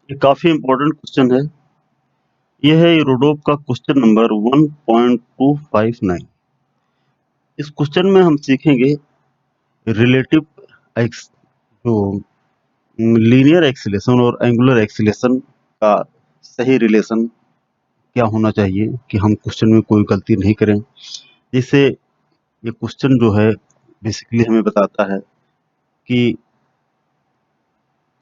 ये काफी important question है। यह है यूरोडोप का क्वेश्चन नंबर 1.259। इस क्वेश्चन में हम सीखेंगे रिलेटिव एक्स जो लीनियर एक्सीलरेशन और एंगुलर एक्सीलरेशन का सही रिलेशन क्या होना चाहिए कि हम क्वेश्चन में कोई गलती नहीं करें। जिससे ये क्वेश्चन जो है बेसिकली हमें बताता है कि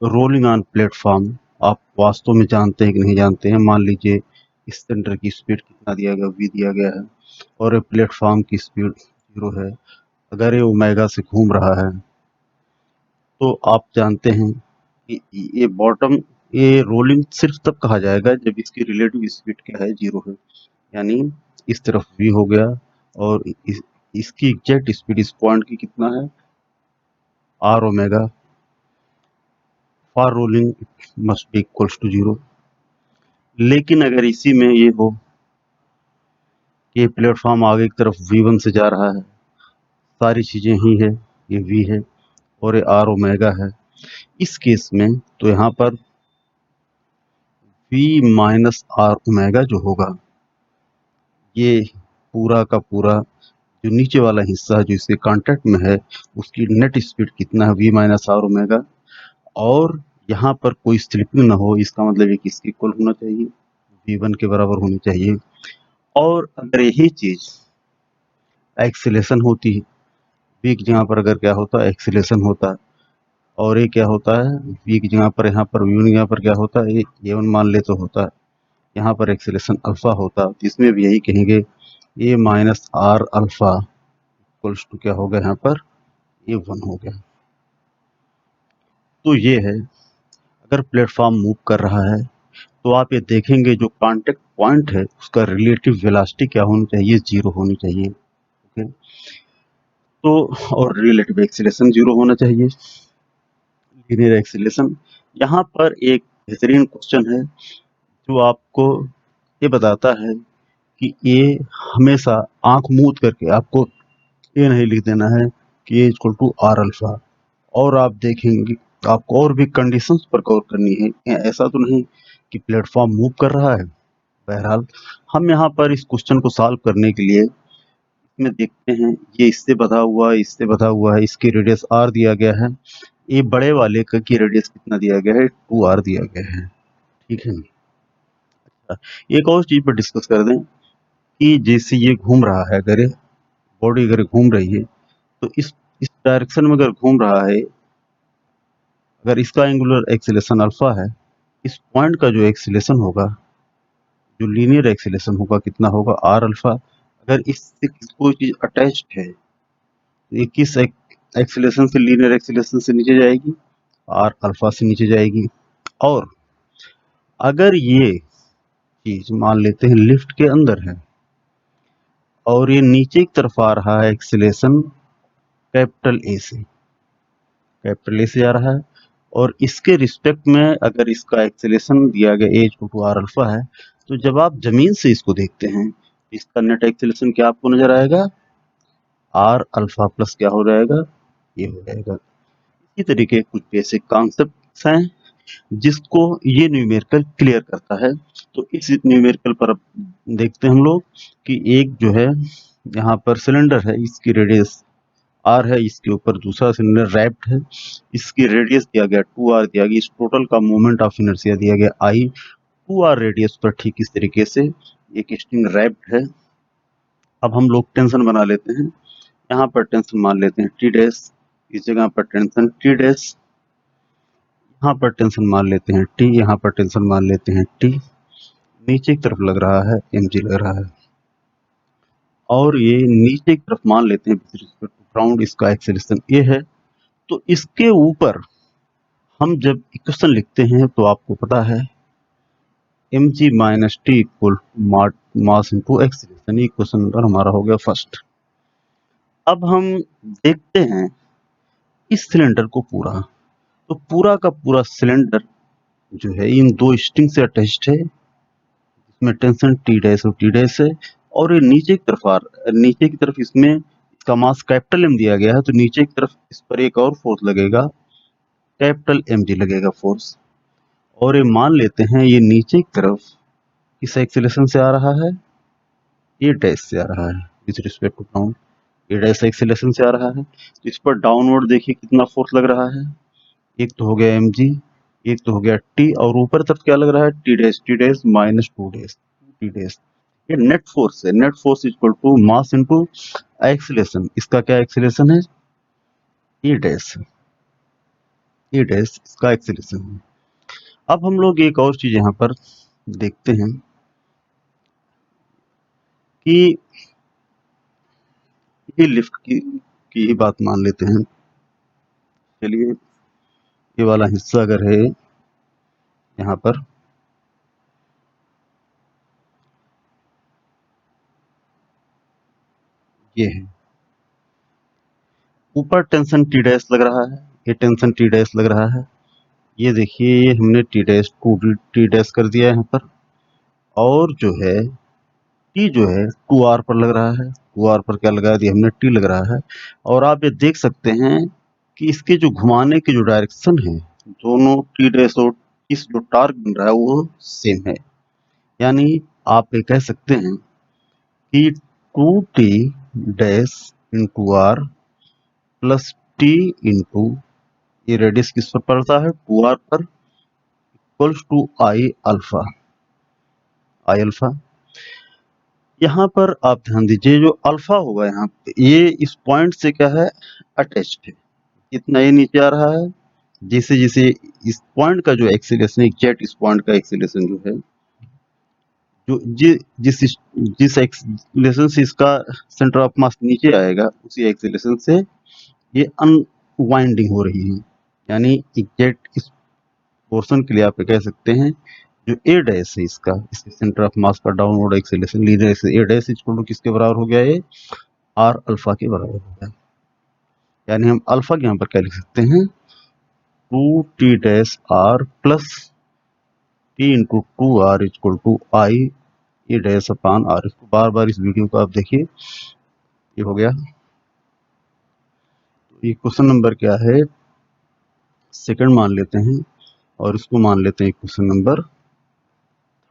रोलिंग ऑन प्लेटफॉर्म आप वास्तव में जानते हैं कि नहीं जानते हैं। मान लीजिए इस सिलेंडर की स्पीड कितना दिया गया, v दिया गया है और प्लेटफॉर्म की स्पीड 0 है। अगर ये ओमेगा से घूम रहा है तो आप जानते हैं कि ये रोलिंग सिर्फ तब कहा जाएगा जब इसकी रिलेटिव स्पीड क्या है, 0 है। यानी इस तरफ v हो गया और इसकी एग्जैक्ट स्पीड इस पॉइंट की कितना है, r omega. For rolling must be equals to 0। लेकिन अगर इसी में ये हो कि ये प्लेटफॉर्म आगे की तरफ v1 से जा रहा है, सारी चीजें ही है, ये v है और ये r ओमेगा है, इस केस में तो यहाँ पर v माइनस r ओमेगा जो होगा, ये पूरा का पूरा जो नीचे वाला हिस्सा है जो इसके कांटेक्ट में है, उसकी नेट स्पीड कितना है, v माइनस r ओमेगा। और यहाँ पर कोई स्लिपिंग ना हो, इसका मतलब ये किसके इक्वल होना चाहिए, v1 के बराबर होनी चाहिए। और अगर यही चीज एक्सीलरेशन होती है, v की जगह पर अगर क्या होता है, एक्सीलरेशन होता है, और ये क्या होता है, v की जगह पर यहाँ पर v यहाँ पर क्या होता है, ये वन मान ले तो होता है, यहाँ पर एक्सीलरेशन अल्फा होता, तो इसमें भी यही कहेंगे a minus R alpha equals to क्या हो गया, यहाँ पर ये 1 हो गया। तो ये है, अगर प्लेटफॉर्म मूव कर रहा है तो आप ये देखेंगे जो कांटेक्ट पॉइंट है उसका रिलेटिव वेलोसिटी क्या होनी चाहिए, 0 होनी चाहिए। ओके, तो और रिलेटिव एक्सीलरेशन 0 होना चाहिए, लीनियर एक्सीलरेशन। यहाँ पर एक बेहतरीन क्वेश्चन है जो आपको ये बताता है कि ये हमेशा आंख मूंद करके आपको ये नहीं लिख देना है कि ए इक्वल टू आर अल्फा, और आप देखेंगे आपको और भी कंडीशंस पर गौर करनी है। ऐसा तो नहीं कि प्लेटफॉर्म मूव कर रहा है। बहरहाल हम यहाँ पर इस क्वेश्चन को सॉल्व करने के लिए इसमें देखते हैं, ये इससे बधा हुआ है, इससे बधा हुआ है, इसकी रेडियस r दिया गया है, ये बड़े वाले का की रेडियस कितना दिया गया है, 2r दिया गया है। ठीक है, एक और चीज पर डिस्कस कर दें कि जैसे ये घूम रहा है, अगर बॉडी अगर घूम रही है तो इस डायरेक्शन में अगर घूम रहा है, अगर इसका एंगुलर एक्सीलरेशन अल्फा है, इस पॉइंट का जो एक्सीलरेशन होगा, जो लीनियर एक्सीलरेशन होगा, कितना होगा, आर अल्फा। अगर इससे कोई चीज अटैच्ड है तो ये किस एक्सीलरेशन से, लीनियर एक्सीलरेशन से नीचे जाएगी, आर अल्फा से नीचे जाएगी। और अगर ये चीज मान लेते हैं लिफ्ट के अंदर है और ये नीचे की तरफ आ रहा है, एक्सीलरेशन कैपिटल ए से जा रहा है, और इसके रिस्पेक्ट में अगर इसका एक्सीलरेशन दिया गया ए इक्वल टू आर अल्फा है, तो जब आप जमीन से इसको देखते हैं, इसका नेट एक्सीलरेशन क्या आपको नजर आएगा, आर अल्फा प्लस क्या हो जाएगा, ये हो जाएगा। इसी तरीके कुछ बेसिक कॉन्सेप्ट्स हैं जिसको ये न्यूमेरिकल क्लियर करता है। तो इस न्यूमेरिकल पर अब देखते हैं हम लोग कि एक जो है यहाँ पर सिलेंडर है, इसकी रेडियस r है, इसके ऊपर दूसरा सिलेंडर रैप्ड है, इसकी रेडियस दिया गया 2r दिया गया, इस टोटल का मोमेंट ऑफ इनर्शिया दिया गया i, 2r रेडियस पर ठीक इस तरीके से एक स्ट्रिंग रैप्ड है। अब हम लोग टेंशन बना लेते हैं, यहाँ पर टेंशन मान लेते हैं टी डैश, इस जगह पर टेंशन टी डैश, यहाँ पर टेंशन मान लेते हैं टी, यहाँ पर टेंशन मान लेते हैं टी, नीचे की तरफ लग रहा है mg लग रहा है, और ये नीचे की तरफ मान लेते हैं विद रिस्पेक्ट टू ग्राउंड, इसका एक्सेलरेशन ये है। तो इसके ऊपर हम जब इक्वेशन लिखते हैं तो आपको पता है mg minus T equal mass into acceleration, ये इक्वेशन नंबर हमारा हो गया फर्स्ट। अब हम देखते हैं इस सिलेंडर को पूरा, तो पूरा का पूरा सिलेंडर जो है इन दो स्ट्रिंग से अटैच्ड है, इसमें टेंशन टी डैश और टी डैश है, और ये नीचे की तरफ नीचे की तरफ इसमें इसका मास कैपिटल एम दिया गया है, तो नीचे की तरफ इस पर एक और फोर्स लगेगा, कैपिटल एम जी लगेगा फोर्स। और ये मान लेते हैं ये नीचे की तरफ किस एक्सेलरेशन से आ रहा है, ए डैश से आ रहा है with respect to ground, A dash acceleration से आ रहा है। तो इस पर डाउनवर्ड देखिए कितना फोर्स लग रहा है, एक तो हो गया mg, एक तो हो गया t, और ऊपर तरफ क्या लग रहा है T dash minus two dash T dash. ये नेट फोर्स है, net force equal to mass into acceleration. इसका क्या एक्सीलरेशन है, ए डैश, ए डैश इसका एक्सीलरेशन है। अब हम लोग एक और चीज यहाँ पर देखते हैं कि ये लिफ्ट की ही बात मान लेते हैं। चलिए ये वाला हिस्सा अगर है यहाँ पर, ये है ऊपर टेंशन टी डैश लग रहा है, ये टेंशन टी डैश लग रहा है। ये देखिए ये हमने T dash two T dash कर दिया है यहाँ पर, और जो है टी जो है टू आर पर लग रहा है, टू आर पर क्या लगा दिया हमने, टी लग रहा है। और आप ये देख सकते हैं कि इसके जो घुमाने की जो डायरेक्शन है, दोनों टी डैश और इस जो टार्क बन रहा है वो सेम है। यानी आप ये कह सकते हैं कि two T dash into R plus T into, ये रेडियस किस पर पड़ता है, टू आर पर, equals to I alpha, I alpha. यहाँ पर आप ध्यान दीजिए जो अल्फा होगा यहाँ पे, ये इस पॉइंट से क्या है अटैच्ड है, इतना ये नीचे आ रहा है। जैसे जैसे इस पॉइंट का जो एक्सीलरेशन, एग्जैक्ट इस पॉइंट का एक्सीलरेशन जो है, जो जिस एक्सीलरेशन से इसका सेंटर ऑफ मास नीचे आएगा, उसी एक्सीलरेशन से ये अनवाइंडिंग हो रही है। यानी एग्जैक्ट इस पोर्शन के लिए आप कह सकते हैं जो ए डैश है इसका, इसके सेंटर ऑफ मास का downward acceleration linear acceleration A dash equal to किसके बराबर हो गया, ये आर अल्फा के बराबर हो गया। यानी हम अल्फा के यहाँ पर क्या लिख सकते हैं, two T dash R plus T into two R equal to I A dash upon R. इसको बार बार इस वीडियो को आप देखिए, ये हो गया। तो ये क्वेश्चन नंबर क्या है, सेकंड मान लेते हैं, और इसको मान लेते हैं क्वेश्चन नंबर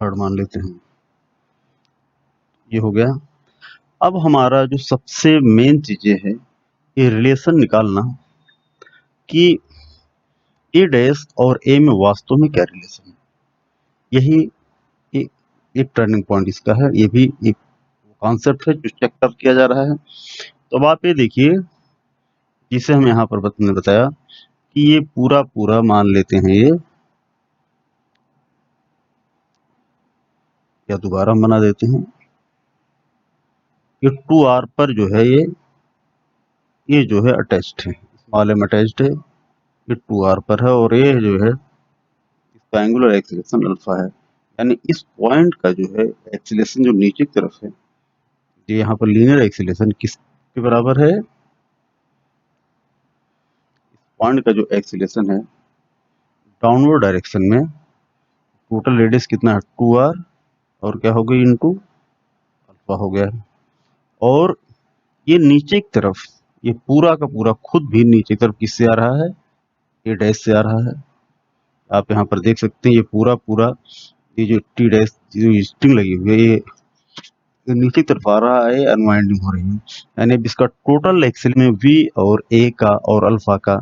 थर्ड मान लेते हैं। ये हो गया। अब हमारा जो सबसे मेन चीजें है, ये रिलेशन निकालना कि ए डैश और ए में वास्तव में क्या रिलेशन है। यही एक टर्निंग पॉइंट इसका है, ये भी एक कॉन्सेप्ट है जो चेकअप किया जा रहा है। तो अब आप ये देखिए, जिसे हम यहाँ पर ने बताया कि ये पूरा पूरा मान लेते हैं ये, या दोबारा हम बना देते हैं, ये टू आर पर जो है ये जो है अटैच्ड है, स्मॉल एम अटैच्ड है, ये टू आर पर है, और ये जो है इसका एंगुलर एक्सीलरेशन अल्फा है। यानी इस पॉइंट का जो है एक्सीलरेशन जो नीचे की तरफ है, ये यहाँ पर लीनियर एक्सीलरेशन किसके बराबर है, पॉइंट का जो एक्सीलरेशन है डाउनवर्ड डायरेक्शन में, टोटल रेडियस कितना है टू आर, और क्या हो गई इनटू अल्फा हो गया। और ये नीचे की तरफ, ये पूरा का पूरा खुद भी नीचे की तरफ किससे आ रहा है, ए डैश से आ रहा है। आप यहाँ पर देख सकते हैं ये पूरा पूरा ये जो टी डैश जो स्ट्रिंग लगी हुई है, ये नीचे की तरफ आ रहा है, अनवाइंडिंग हो रही है। यानी इसका टोटल एक्सेल में वी और ए का और अल्फा का,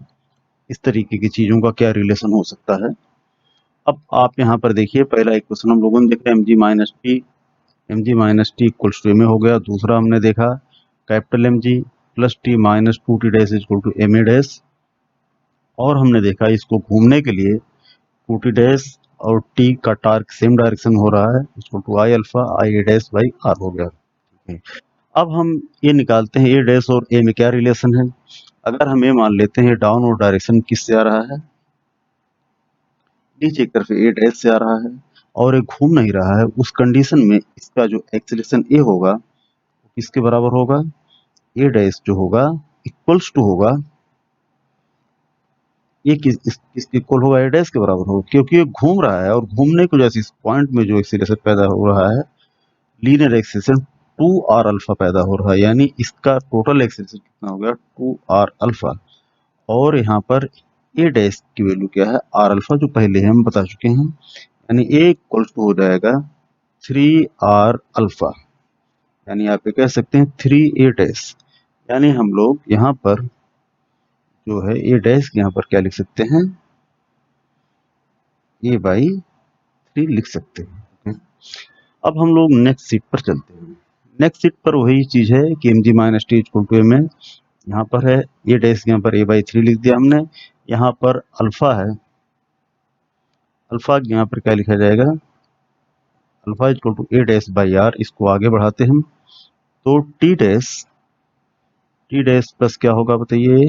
इस तरीके की चीजों का क्या रिलेशन हो सकता है। अब आप यहाँ पर देखिए, पहला एक क्वेश्चन हम लोगों ने देखा M G minus T equals to M A हो गया। दूसरा हमने देखा capital M G plus T minus two T dash equal to M A dash. और हमने देखा इसको घूमने के लिए टू टी डैश और टी का टार्क सेम डायरेक्शन हो रहा है, equal to I alpha I A dash by R हो गया। ठीक है, अब हम ये निकालते हैं ए डैश और ए में क्या रिलेशन है। अगर हम ये मान लेते हैं डाउनवर्ड डायरेक्शन किससे आ रहा है, नीचे की तरफ ए डैश से आ रहा है, और ये घूम नहीं रहा है, उस कंडीशन में इसका जो एक्सेलरेशन ए होगा वो किसके बराबर होगा, ए डैश जो होगा इक्वल्स टू होगा, ये किसके इक्वल होगा, ए डैश के बराबर होगा, क्योंकि ये घूम रहा है, और घूमने की वजह से इस पॉइंट में जो एक्सेलरेशन पैदा हो रहा है, linear acceleration two R alpha पैदा हो रहा है। यानी इसका टोटल एक्सेलरेशन कितना हो गया, टू आर अल्फा। और यहाँ पर ए डैश की वैल्यू क्या है, आर अल्फा जो पहले हम बता चुके हैं, यानी ए इक्वल्स टू हो जाएगा 3r अल्फा, यानी आप ये कह सकते हैं 3a डैश, यानी हम लोग यहाँ पर जो है ए डैश यहाँ पर क्या लिख सकते हैं, ए बाई 3 लिख सकते हैं। अब हम लोग नेक्स्ट सीट पर चलते हैं। नेक्स्ट सीट पर वही चीज है कि M G minus T equal to M A, यहाँ पर है ए डैश, यहाँ पर ए बाई 3 लिख दिया हमने, यहाँ पर अल्फा है, अल्फा यहाँ पर क्या लिखा जाएगा, alpha equal to A dash by R, इसको आगे बढ़ाते हैं हम, तो टी डैश प्लस क्या होगा बताइए,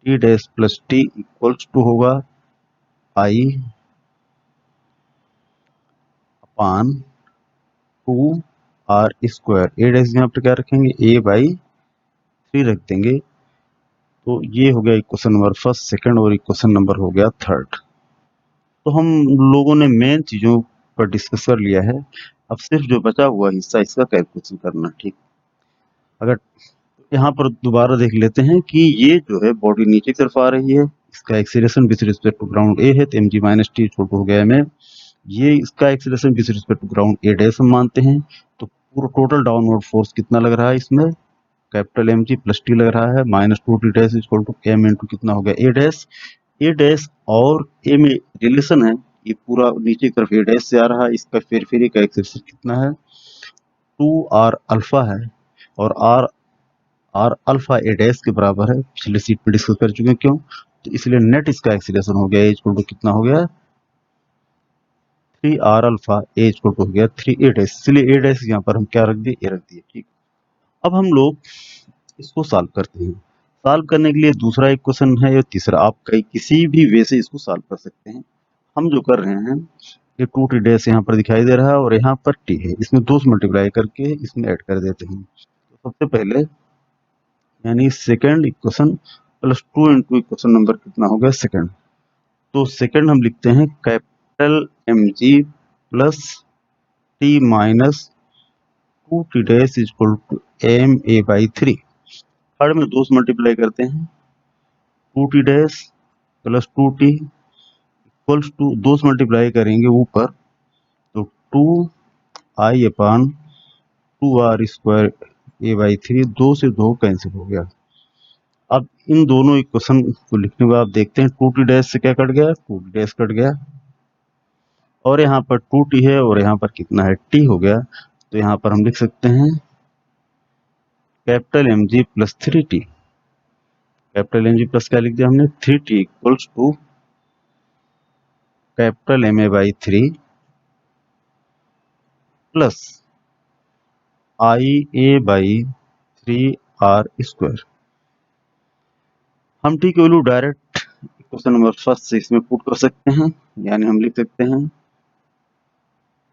T dash plus T equals to होगा I upon 2r square, A dash यहाँ पर क्या रखेंगे, ए बाई 3 रख देंगे। तो ये हो गया इक्वेशन नंबर फर्स्ट, सेकंड, और इक्वेशन नंबर हो गया थर्ड। तो हम लोगों ने मेन चीजों पर डिस्कस कर लिया है, अब सिर्फ जो बचा हुआ हिस्सा इसका कैलकुलेशन करना, ठीक। अगर यहाँ पर दोबारा देख लेते हैं कि ये जो है बॉडी नीचे की तरफ आ रही है, इसका acceleration with respect to ground A है, तो एम जी माइनस टी छोटू हो गया में, ये इसका acceleration with respect to ground A dash हम मानते हैं, तो पूरा टोटल डाउनवर्ड फोर्स कितना लग रहा है इसमें, capital M G plus T लग रहा है, minus 2t dash equal to M into कितना हो गया ए डैश, ए डैश और ए में रिलेशन है, ये पूरा नीचे की तरफ ए डैश से आ रहा है, इसका फेरी का एक्सेप्शन कितना है, 2r अल्फा है, और आर अल्फा ए डैश के बराबर है, पिछले सीट पे डिस्कस कर चुके हैं क्यों, तो इसलिए नेट इसका एक्सीलरेशन हो गया ए इक्वल टू कितना हो गया, 3r alpha, A equal to हो गया 3a डैश, इसलिए ए डैश यहाँ पर हम क्या रख दिए, ए रख दिए, ठीक। अब हम लोग इसको सॉल्व करते हैं। सॉल्व करने के लिए दूसरा इक्वेशन है या तीसरा, आप कहीं किसी भी वे से इसको सॉल्व कर सकते हैं। हम जो कर रहे हैं, ये 2t डैश यहाँ पर दिखाई दे रहा है और यहाँ पर t है, इसमें 2 से मल्टीप्लाई करके इसमें ऐड कर देते हैं। तो सबसे पहले यानी second equation plus 2 into equation number कितना हो गया, सेकेंड, तो सेकेंड हम लिखते हैं capital M G plus T minus 2t dash equal to M A by 3, third में 2 से मल्टीप्लाई करते हैं, 2t dash plus 2t equals to 2 से मल्टीप्लाई करेंगे ऊपर, तो 2i upon 2r square A by 3, 2 से 2 कैंसिल हो गया। अब इन दोनों इक्वेशन को लिखने के बाद आप देखते हैं 2t डैश से क्या कट गया, 2t डैश कट गया, और यहाँ पर 2t है और यहाँ पर कितना है, t हो गया, तो यहाँ पर हम लिख सकते हैं capital M G plus 3t, capital M G plus क्या लिख दिया हमने, 3t equals to capital M A by 3 plus I A by 3r square. हम टी की value direct equation number first से इसमें पुट कर सकते हैं, यानी हम लिख सकते हैं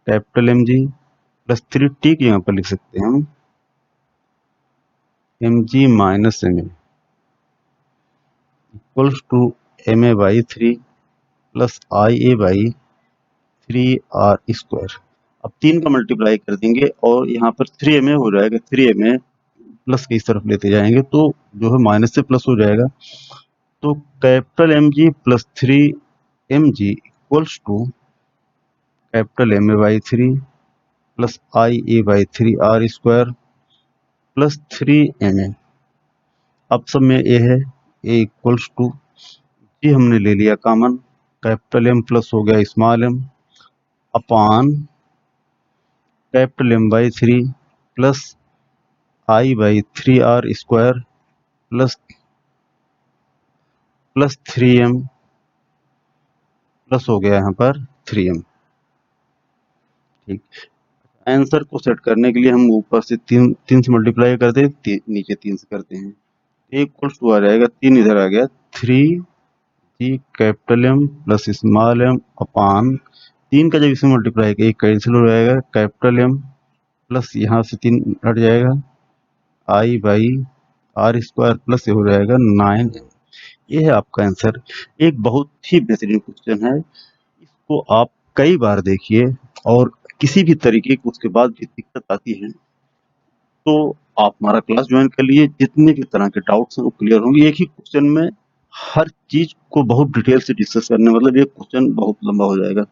capital M G plus 3t की यहाँ पर लिख सकते हैं हम M G minus M A equals to M A by 3 plus I A by 3r square. अब 3 का मल्टीप्लाई कर देंगे और यहाँ पर 3ma हो जाएगा, 3ma प्लस की इस तरफ लेते जाएंगे तो जो है माइनस से प्लस हो जाएगा, तो capital M G plus 3mg equals to capital M A by 3 plus I A by 3r square plus 3ma। अब सब में ए है, ए इक्वल्स टू जी हमने ले लिया कॉमन, कैपिटल एम प्लस हो गया small M upon capital M by 3 plus I by 3r square plus 3m plus हो गया यहाँ पर 3m, ठीक। आंसर को सेट करने के लिए हम ऊपर से 3 से मल्टीप्लाई करते हैं, नीचे 3 से करते हैं, इक्वल्स टू आ जाएगा 3 इधर आ गया 3g capital M plus small M अपान 3 का जब इसमें मल्टीप्लाई किया कैंसिल हो जाएगा, कैपिटल एम प्लस यहाँ से 3 हट जाएगा आई बाई आर स्क्वायर प्लस हो जाएगा 9m। ये है आपका आंसर। एक बहुत ही बेहतरीन क्वेश्चन है, इसको आप कई बार देखिए और किसी भी तरीके की उसके बाद भी दिक्कत आती है तो आप हमारा क्लास ज्वाइन कर लिए, जितने भी तरह के डाउट्स हैं वो क्लियर होंगे। एक ही क्वेश्चन में हर चीज को बहुत डिटेल से डिस्कस करना, मतलब ये क्वेश्चन बहुत लंबा हो जाएगा।